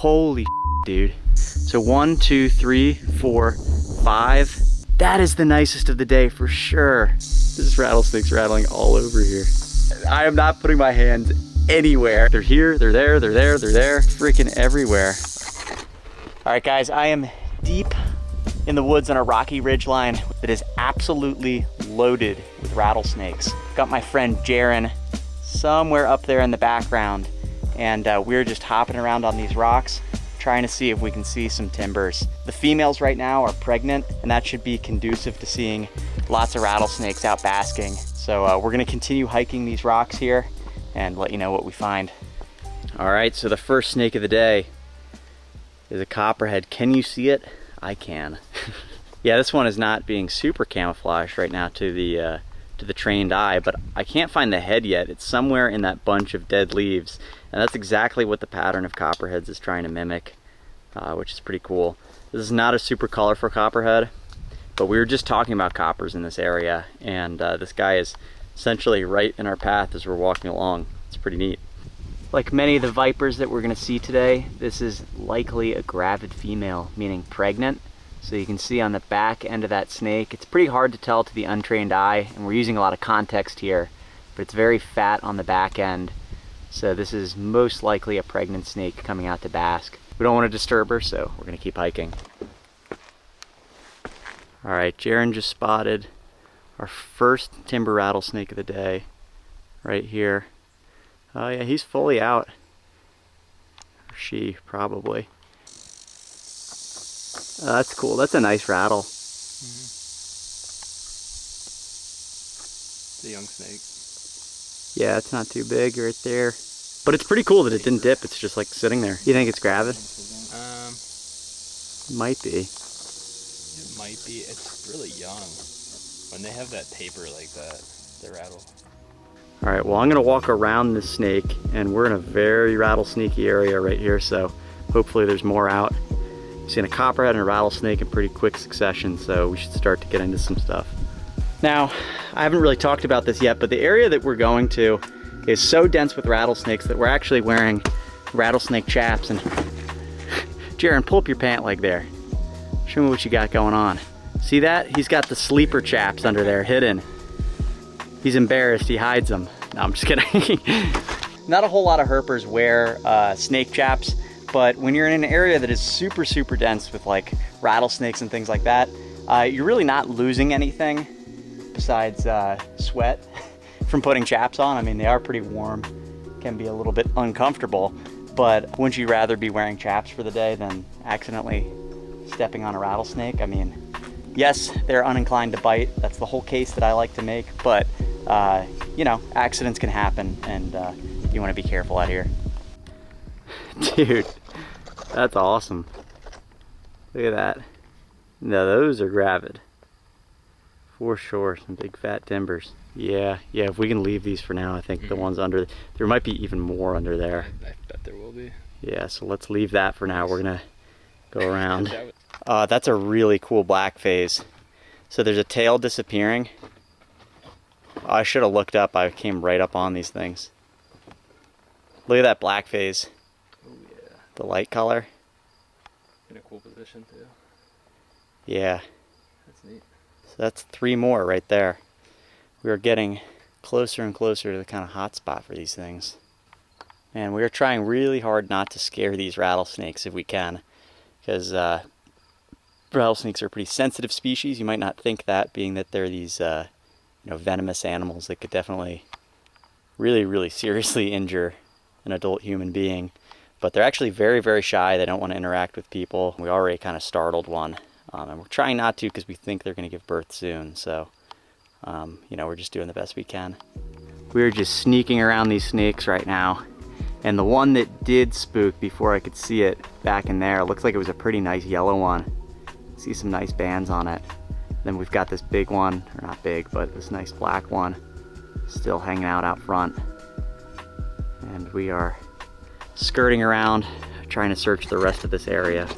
Holy dude. So 1, 2, 3, 4, 5. That is the nicest of the day for sure. This rattlesnake's rattling all over here. I am not putting my hands anywhere. They're here, they're there, they're there, they're there. Freaking everywhere. All right guys, I am deep in the woods on a rocky ridgeline that is absolutely loaded with rattlesnakes. Got my friend Jaren somewhere up there in the background, and we're just hopping around on these rocks trying to see if we can see some timbers. The females right now are pregnant, and that should be conducive to seeing lots of rattlesnakes out basking. So we're gonna continue hiking these rocks here and let you know what we find. All right, so the first snake of the day is a copperhead. Can you see it? I can. Yeah, this one is not being super camouflaged right now to the trained eye, but I can't find the head yet. It's somewhere in that bunch of dead leaves, and that's exactly what the pattern of copperheads is trying to mimic, which is pretty cool. This is not a super colorful copperhead, but we were just talking about coppers in this area, and this guy is essentially right in our path as we're walking along. It's pretty neat. Like many of the vipers that we're gonna see today, this is likely a gravid female, meaning pregnant. So you can see on the back end of that snake, it's pretty hard to tell to the untrained eye, and we're using a lot of context here, but it's very fat on the back end. So this is most likely a pregnant snake coming out to bask. We don't want to disturb her, so we're gonna keep hiking. All right, Jaren just spotted our first timber rattlesnake of the day, right here. Oh yeah, he's fully out. Or she, probably. Oh, that's cool. That's a nice rattle. The young snake. Yeah, it's not too big right there. But it's pretty cool that it didn't dip. It's just like sitting there. You think it's gravid? Might be. It might be. It's really young. When they have that taper like that, they rattle. All right, well, I'm gonna walk around this snake, and we're in a very rattlesnakey area right here, so hopefully there's more out. I've seen a copperhead and a rattlesnake in pretty quick succession, so we should start to get into some stuff. Now, I haven't really talked about this yet, but the area that we're going to is so dense with rattlesnakes that we're actually wearing rattlesnake chaps. And Jaren, pull up your pant leg there. Show me what you got going on. See that? He's got the sleeper chaps under there hidden. He's embarrassed, he hides them. No, I'm just kidding. Not a whole lot of herpers wear snake chaps, but when you're in an area that is super, super dense with like rattlesnakes and things like that, you're really not losing anything besides sweat from putting chaps on. I mean, they are pretty warm, can be a little bit uncomfortable, but wouldn't you rather be wearing chaps for the day than accidentally stepping on a rattlesnake? I mean, yes, they're uninclined to bite. That's the whole case that I like to make, but you know, accidents can happen, and you want to be careful out here. Dude, that's awesome. Look at that. No, those are gravid. For sure, some big fat timbers. Yeah, if we can leave these for now, I think the ones under, there might be even more under there. I bet there will be. Yeah, so let's leave that for now. We're gonna go around. That's a really cool black phase. So there's a tail disappearing. I should have looked up. I came right up on these things. Look at that black phase. Oh yeah. The light color. In a cool position too. Yeah. That's neat. So that's 3 more right there. We are getting closer and closer to the kind of hot spot for these things. And we are trying really hard not to scare these rattlesnakes if we can, because rattlesnakes are a pretty sensitive species. You might not think that, being that they're these you know, venomous animals that could definitely really, really seriously injure an adult human being. But they're actually very, very shy. They don't want to interact with people. We already kind of startled one, and we're trying not to because we think they're going to give birth soon. So, you know, we're just doing the best we can. We're just sneaking around these snakes right now. And the one that did spook before I could see it back in there, looks like it was a pretty nice yellow one. See some nice bands on it. Then we've got this big one, or not big, but this nice black one still hanging out front. And we are skirting around, trying to search the rest of this area.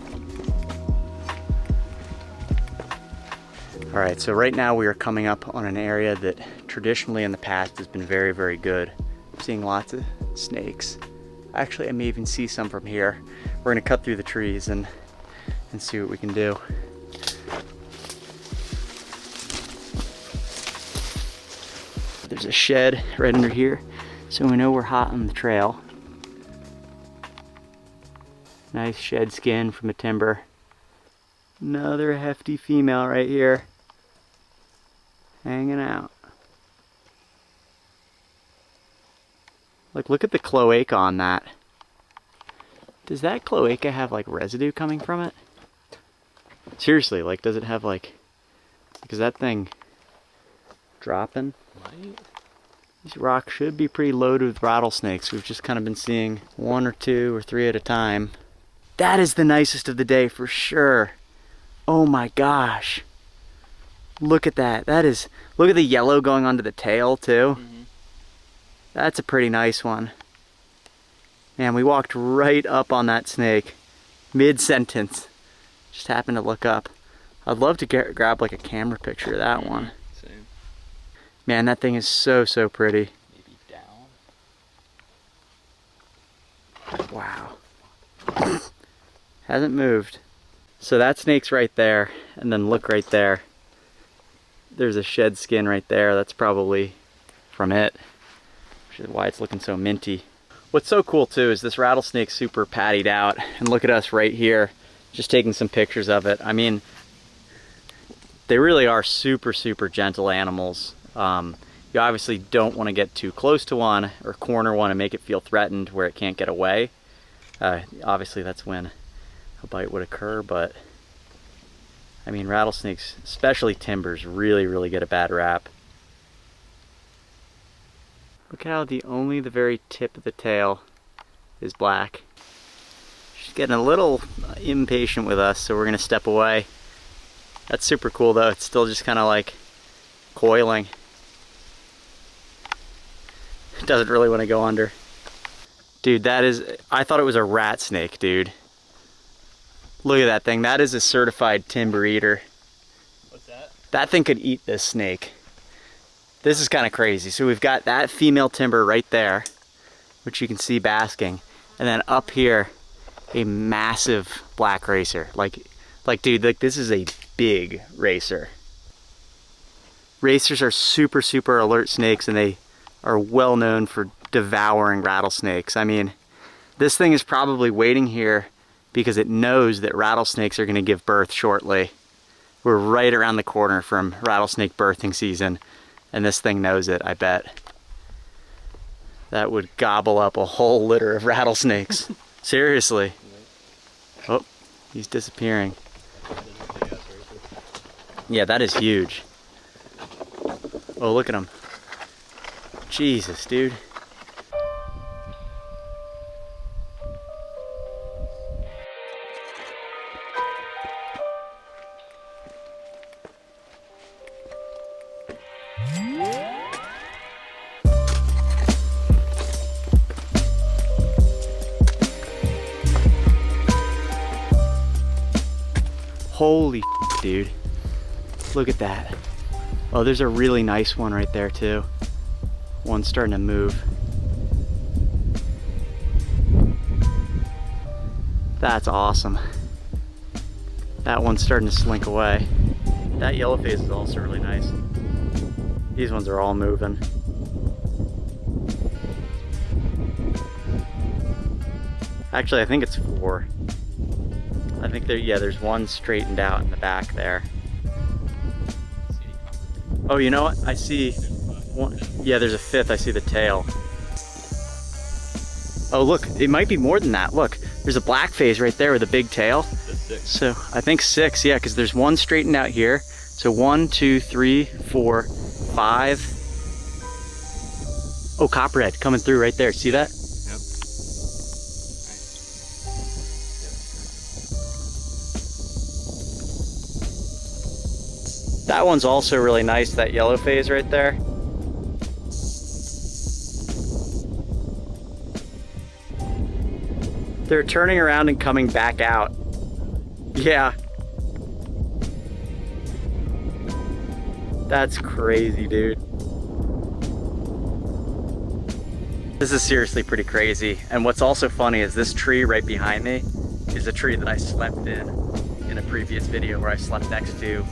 All right, so right now we are coming up on an area that traditionally in the past has been very, very good. I'm seeing lots of snakes. Actually, I may even see some from here. We're gonna cut through the trees and see what we can do. There's a shed right under here, so we know we're hot on the trail. Nice shed skin from a timber. Another hefty female right here, hanging out. Like, look at the cloaca on that. Does that cloaca have like residue coming from it? Seriously, like, does it have like, is that thing dropping? Might. These rocks should be pretty loaded with rattlesnakes. We've just kind of been seeing 1 or 2 or 3 at a time. That is the nicest of the day for sure. Oh my gosh. Look at that. That is, look at the yellow going onto the tail too. Mm-hmm. That's a pretty nice one. Man, we walked right up on that snake mid-sentence. Just happened to look up. I'd love to grab like a camera picture of that one. Same. Man, that thing is so pretty. Maybe down. Wow. Hasn't moved. So that snake's right there, and then look right there. There's a shed skin right there. That's probably from it, which is why it's looking so minty. What's so cool too is this rattlesnake's super pattied out, and look at us right here, just taking some pictures of it. I mean, they really are super gentle animals. You obviously don't want to get too close to one or corner one and make it feel threatened where it can't get away. Obviously that's when a bite would occur, but I mean, rattlesnakes, especially timbers, really get a bad rap. Look how only the very tip of the tail is black. She's getting a little impatient with us, so we're gonna step away. That's super cool though. It's still just kind of like coiling. It doesn't really want to go under. Dude, that is, I thought it was a rat snake, dude. Look at that thing. That is a certified timber eater. What's that? That thing could eat this snake. This is kind of crazy. So we've got that female timber right there, which you can see basking. And then up here, a massive black racer. Like dude, like this is a big racer. Racers are super alert snakes, and they are well known for devouring rattlesnakes. I mean, this thing is probably waiting here because it knows that rattlesnakes are going to give birth shortly. We're right around the corner from rattlesnake birthing season, and this thing knows it, I bet. That would gobble up a whole litter of rattlesnakes. Seriously. Oh, he's disappearing. Yeah, that is huge. Oh, look at him. Jesus, dude. Holy dude. Look at that. Oh, there's a really nice one right there too. One's starting to move. That's awesome. That one's starting to slink away. That yellow face is also really nice. These ones are all moving. Actually, I think it's 4. I think there's one straightened out in the back there. Oh, you know what? I see one. Yeah, there's a 5th. I see the tail. Oh, look, it might be more than that. Look, there's a black phase right there with a big tail. That's 6. So I think 6, yeah, because there's one straightened out here. So 1, 2, 3, 4, 5. Oh, copperhead coming through right there. See that? Yep. That one's also really nice, that yellow phase right there. They're turning around and coming back out. Yeah. That's crazy, dude. This is seriously pretty crazy. And what's also funny is this tree right behind me is a tree that I slept in a previous video where I slept next to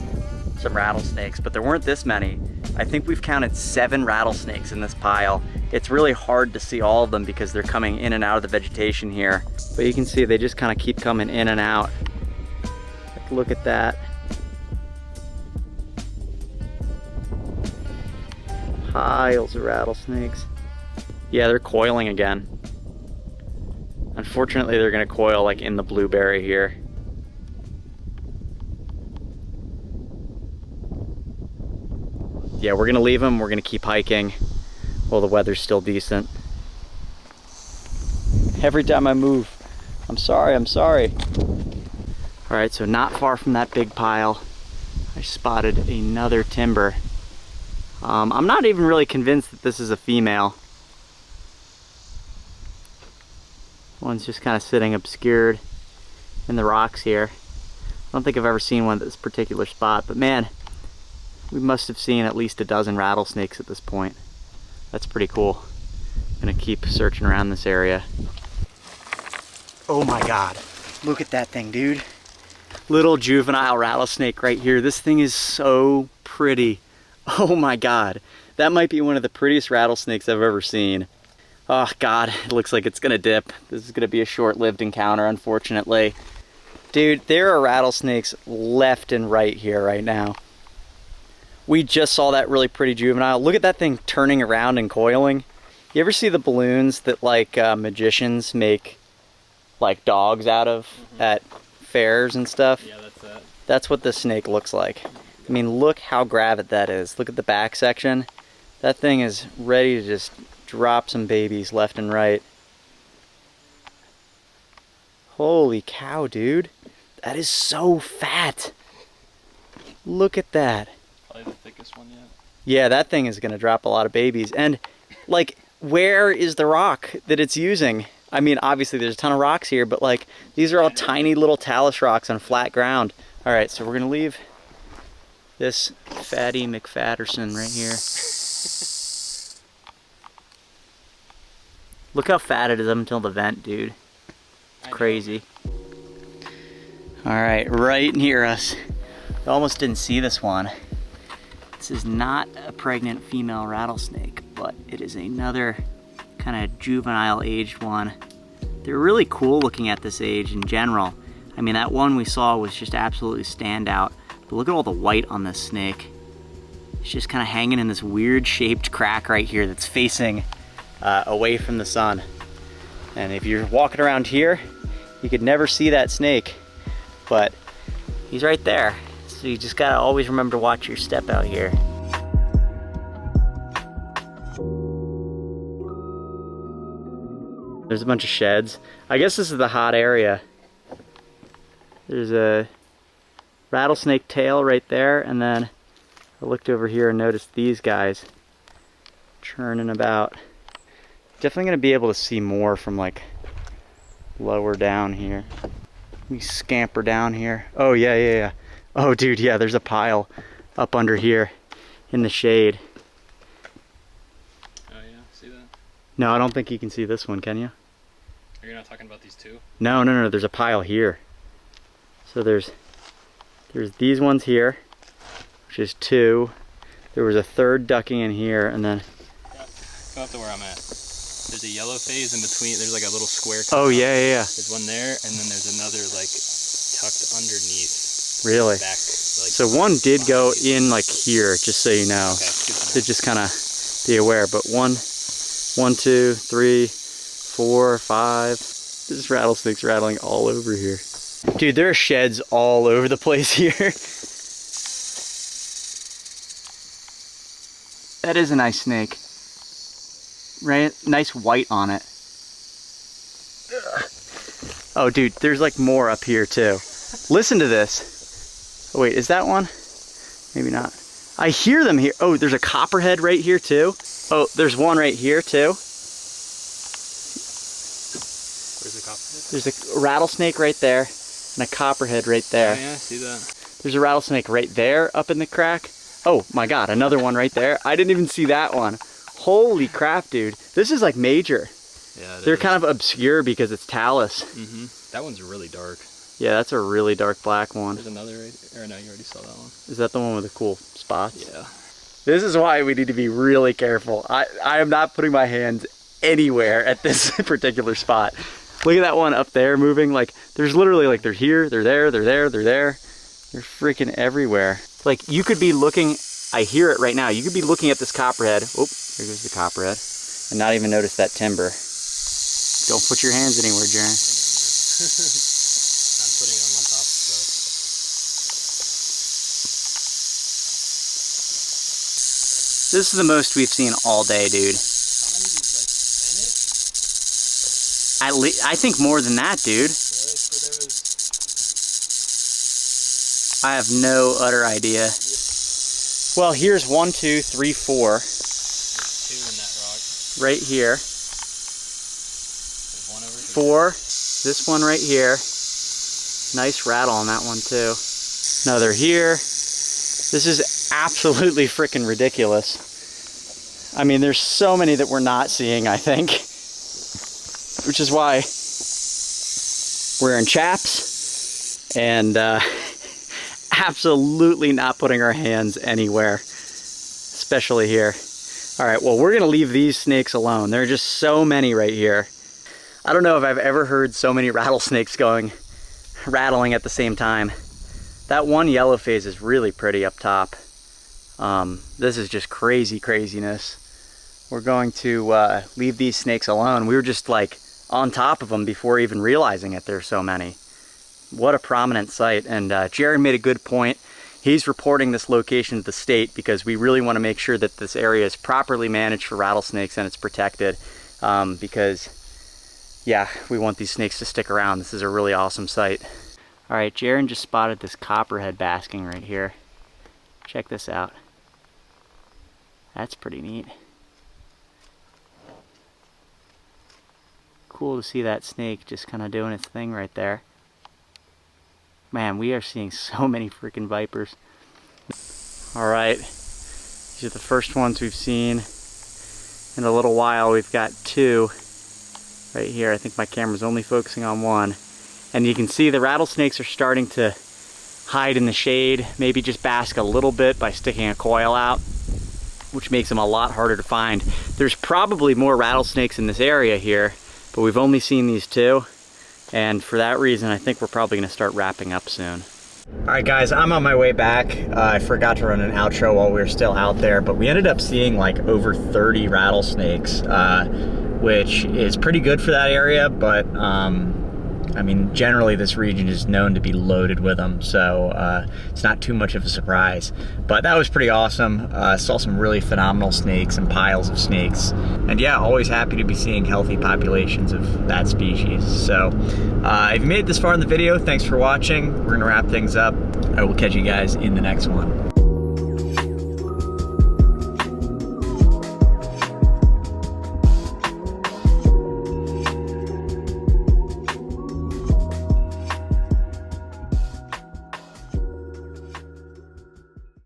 some rattlesnakes, but there weren't this many. I think we've counted 7 rattlesnakes in this pile. It's really hard to see all of them because they're coming in and out of the vegetation here. But you can see they just kind of keep coming in and out. Look at that. Piles of rattlesnakes. Yeah, they're coiling again. Unfortunately, they're gonna coil like in the blueberry here. Yeah, we're gonna leave them. We're gonna keep hiking while the weather's still decent. Every time I move, I'm sorry. All right, so not far from that big pile, I spotted another timber. I'm not even really convinced that this is a female. One's just kind of sitting obscured in the rocks here. I don't think I've ever seen one at this particular spot, but man, we must have seen at least a dozen rattlesnakes at this point. That's pretty cool. I'm gonna keep searching around this area. Oh my God, look at that thing, dude. Little juvenile rattlesnake right here. This thing is so pretty. Oh my God. That might be one of the prettiest rattlesnakes I've ever seen. Oh God, it looks like it's gonna dip. This is gonna be a short-lived encounter, unfortunately. Dude, there are rattlesnakes left and right here right now. We just saw that really pretty juvenile. Look at that thing turning around and coiling. You ever see the balloons that like magicians make like dogs out of at fairs and stuff? Yeah, that's it. That's what this snake looks like. I mean, look how gravid that is. Look at the back section. That thing is ready to just drop some babies left and right. Holy cow, dude. That is so fat. Look at that. Probably the thickest one yet. Yeah, that thing is gonna drop a lot of babies. And like, where is the rock that it's using? I mean, obviously there's a ton of rocks here, but like, these are all tiny little talus rocks on flat ground. All right, so we're gonna leave this fatty McFatterson right here. Look how fat it is up until the vent, dude. It's crazy. All right, right near us. I almost didn't see this one. This is not a pregnant female rattlesnake, but it is another kind of juvenile aged one. They're really cool looking at this age in general. I mean, that one we saw was just absolutely standout. But look at all the white on this snake. It's just kind of hanging in this weird shaped crack right here that's facing away from the sun. And if you're walking around here, you could never see that snake, but he's right there. So you just gotta always remember to watch your step out here. There's a bunch of sheds. I guess this is the hot area. There's a rattlesnake tail right there, and then I looked over here and noticed these guys churning about. Definitely gonna be able to see more from like lower down here. Let me scamper down here. Oh yeah. Oh dude, yeah, there's a pile up under here in the shade. Oh yeah, see that? No, I don't think you can see this one, can you? Are you not talking about these two? No, there's a pile here. So there's these ones here, which is 2. There was a third ducking in here, and then Go up to where I'm at. There's a yellow phase in between. There's like a little square. Oh yeah. There's one there, and then there's another like tucked underneath. Really? Back, like, So one did go in like here, just so you know. Okay, good to So know. just kind of be aware. But 1, 2, 3, 4, 5. This rattlesnake's rattling all over here. Dude, there are sheds all over the place here. That is a nice snake. Right? Nice white on it. Oh, dude, there's like more up here too. Listen to this. Oh, wait, is that one? Maybe not. I hear them here. Oh, there's a copperhead right here too. Oh, there's one right here too. Where's the copperhead? There's a rattlesnake right there and a copperhead right there. Oh yeah, I see that. There's a rattlesnake right there up in the crack. Oh my God, another one right there. I didn't even see that one. Holy crap, dude. This is like major. Yeah, They're kind of obscure because it's talus. That one's really dark. Yeah, that's a really dark black one. There's another right, or no, you already saw that one. Is that the one with the cool spots? Yeah. This is why we need to be really careful. I am not putting my hands anywhere at this particular spot. Look at that one up there moving. Like, there's literally like, they're here, they're there, they're there, they're there. They're freaking everywhere. Like, you could be looking, I hear it right now. You could be looking at this copperhead. Oh, there goes the copperhead. And not even notice that timber. Don't put your hands anywhere, Jaren. I'm putting them on top of stuff. This is the most we've seen all day, dude. How many do you like? 10-ish? At least, I think more than that, dude. Really? So there was... I have no utter idea. Well, here's 1, 2, 3, 4. 2 in that rock. Right here. There's one over here. 4. This one right here. Nice rattle on that one too. Another here. This is absolutely freaking ridiculous. I mean, there's so many that we're not seeing, I think. Which is why we're in chaps and absolutely not putting our hands anywhere, especially here. All right, well, we're gonna leave these snakes alone. There are just so many right here. I don't know if I've ever heard so many rattlesnakes rattling at the same time. That one yellow phase is really pretty up top. This is just craziness. We're going to leave these snakes alone. We were just like on top of them before even realizing it. There's so many. What a prominent site. And Jared made a good point. He's reporting this location to the state because we really want to make sure that this area is properly managed for rattlesnakes and it's protected, because yeah, we want these snakes to stick around. This is a really awesome site. All right, Jaron just spotted this copperhead basking right here. Check this out. That's pretty neat. Cool to see that snake just kind of doing its thing right there. Man, we are seeing so many freaking vipers. All right, these are the first ones we've seen in a little while. We've got 2 right here. I think my camera's only focusing on 1. And you can see the rattlesnakes are starting to hide in the shade, maybe just bask a little bit by sticking a coil out, which makes them a lot harder to find. There's probably more rattlesnakes in this area here, but we've only seen these 2. And for that reason, I think we're probably gonna start wrapping up soon. All right, guys, I'm on my way back. I forgot to run an outro while we were still out there, but we ended up seeing like over 30 rattlesnakes, which is pretty good for that area, but I mean, generally this region is known to be loaded with them, so it's not too much of a surprise. But that was pretty awesome. Saw some really phenomenal snakes and piles of snakes. And yeah, always happy to be seeing healthy populations of that species. So if you made it this far in the video, thanks for watching. We're gonna wrap things up. I will catch you guys in the next one.